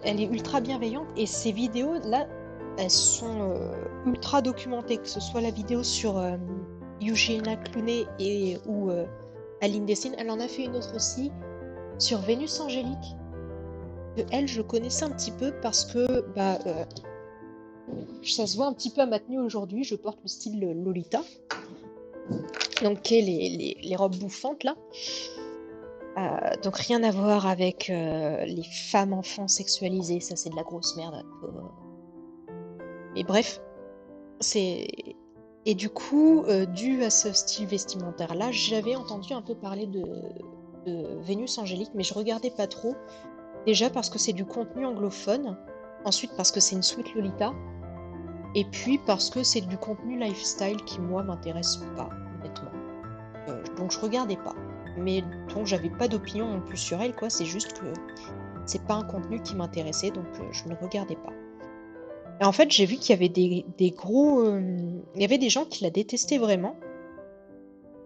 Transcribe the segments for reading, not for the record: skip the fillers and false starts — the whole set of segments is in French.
elle est ultra bienveillante et ces vidéos là, elles sont ultra documentées, que ce soit la vidéo sur Eugenia Clooney ou Aline Dessine. Elle en a fait une autre aussi sur Vénus Angélique. Elle, je connaissais un petit peu parce que ça se voit un petit peu à ma tenue aujourd'hui. Je porte le style Lolita, donc qui est les robes bouffantes là. Donc rien à voir avec les femmes enfants sexualisées, ça c'est de la grosse merde. Mais bref, c'est... Et du coup, dû à ce style vestimentaire-là, j'avais entendu un peu parler de Vénus Angélique, mais je regardais pas trop. Déjà parce que c'est du contenu anglophone, ensuite parce que c'est une suite Lolita, et puis parce que c'est du contenu lifestyle qui, moi, m'intéresse pas, honnêtement. Donc je regardais pas. Mais donc j'avais pas d'opinion non plus sur elle, quoi. C'est juste que c'est pas un contenu qui m'intéressait, donc je ne regardais pas. Et en fait, j'ai vu qu'il y avait des gros... il y avait des gens qui la détestaient vraiment.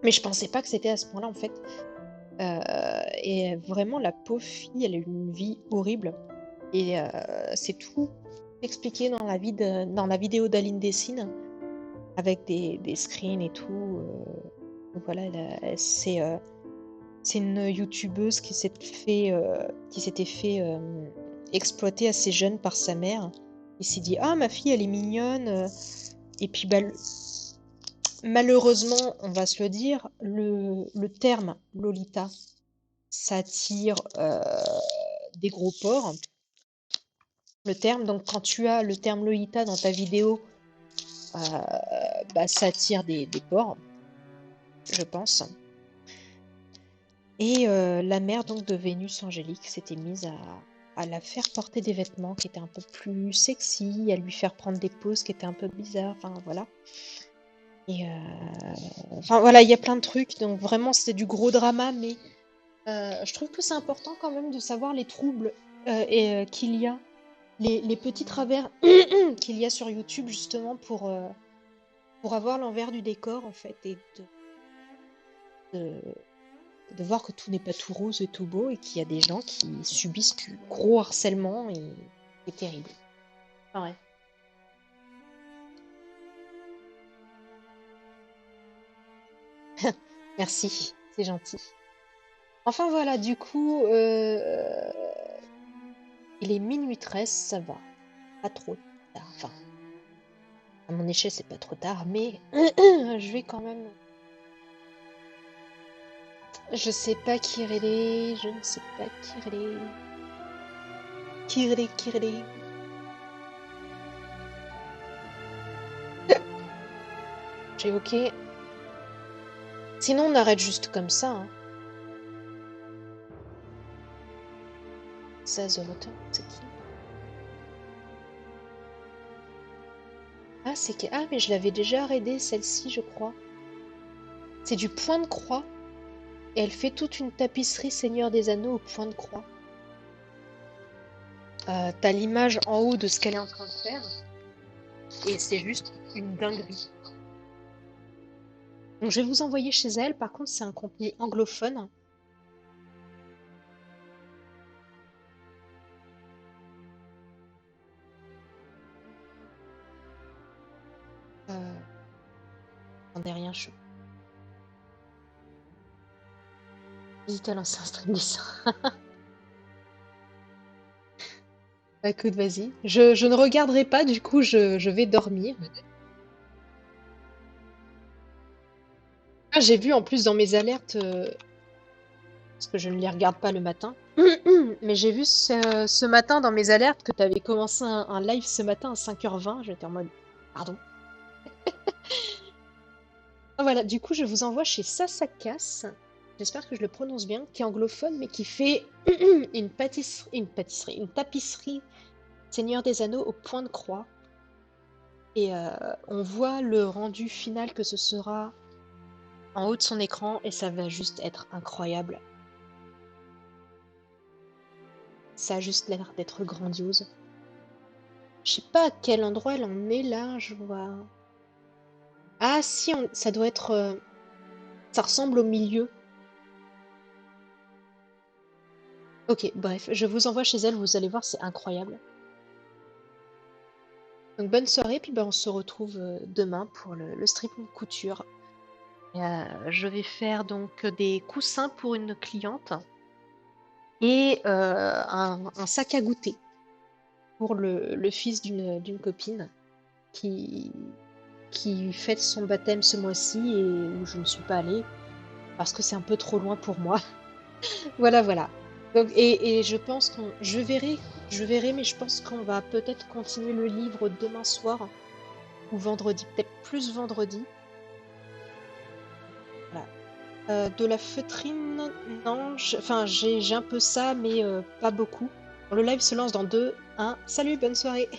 Mais je pensais pas que c'était à ce point-là, en fait. Et vraiment, la pauvre fille, elle a eu une vie horrible. Et c'est tout expliqué dans dans la vidéo d'Aline Dessine, avec des screens et tout. Donc voilà, c'est une youtubeuse qui s'était fait exploiter assez jeune par sa mère. Il s'est dit, ah, ma fille, elle est mignonne. Et puis, malheureusement, on va se le dire, le terme Lolita, ça attire des gros porcs. Le terme, donc quand tu as le terme Lolita dans ta vidéo, ça attire des porcs, je pense. Et la mère donc de Vénus Angélique s'était mise à la faire porter des vêtements qui étaient un peu plus sexy, à lui faire prendre des poses qui étaient un peu bizarres, enfin voilà. Et enfin voilà, il y a plein de trucs, donc vraiment c'était du gros drama, mais je trouve que c'est important quand même de savoir les troubles qu'il y a, les petits travers qu'il y a sur YouTube justement pour avoir l'envers du décor en fait, et de voir que tout n'est pas tout rose et tout beau et qu'il y a des gens qui subissent du gros harcèlement et c'est terrible. Enfin, ouais. Merci, c'est gentil. Enfin voilà, du coup, il est minuit 13, ça va. Pas trop tard. Enfin, à mon échelle, c'est pas trop tard, mais je vais quand même. Je sais pas qui est, je ne sais pas qui est. Qui est. J'ai ok. Sinon, on arrête juste comme ça. Hein. Ça, The Rotten, c'est qui? Ah, c'est que... Ah, mais je l'avais déjà raidée, celle-ci, je crois. C'est du point de croix. Et elle fait toute une tapisserie Seigneur des Anneaux au point de croix. T'as l'image en haut de ce qu'elle est en train de faire. Et c'est juste une dinguerie. Donc je vais vous envoyer chez elle. Par contre, c'est un contenu anglophone. J'en ai rien chaud. Hésite à lancer un stream dessin. Bah, écoute, vas-y. Je ne regarderai pas, du coup, je vais dormir. Ah, j'ai vu en plus dans mes alertes, parce que je ne les regarde pas le matin, mais j'ai vu ce matin dans mes alertes que tu avais commencé un live ce matin à 5h20. J'étais en mode, pardon. Ah, voilà, du coup, je vous envoie chez Sasakas. J'espère que je le prononce bien, qui est anglophone, mais qui fait une tapisserie Seigneur des Anneaux au point de croix. Et on voit le rendu final que ce sera en haut de son écran, et ça va juste être incroyable. Ça a juste l'air d'être grandiose. Je sais pas à quel endroit elle en est là, je vois. Ah si, ça doit être... ça ressemble au milieu. Ok, bref, je vous envoie chez elle, vous allez voir, c'est incroyable. Donc bonne soirée, puis on se retrouve demain pour le stripping couture. Je vais faire donc des coussins pour une cliente et un sac à goûter pour le fils d'une copine qui, qui fête son baptême ce mois-ci et où je ne suis pas allée parce que c'est un peu trop loin pour moi. Voilà, voilà. Donc, et je pense je verrai, mais je pense qu'on va peut-être continuer le livre demain soir ou vendredi, peut-être plus vendredi. Voilà. De la feutrine, non, enfin j'ai un peu ça, mais pas beaucoup. Le live se lance dans 2, 1. Salut, bonne soirée.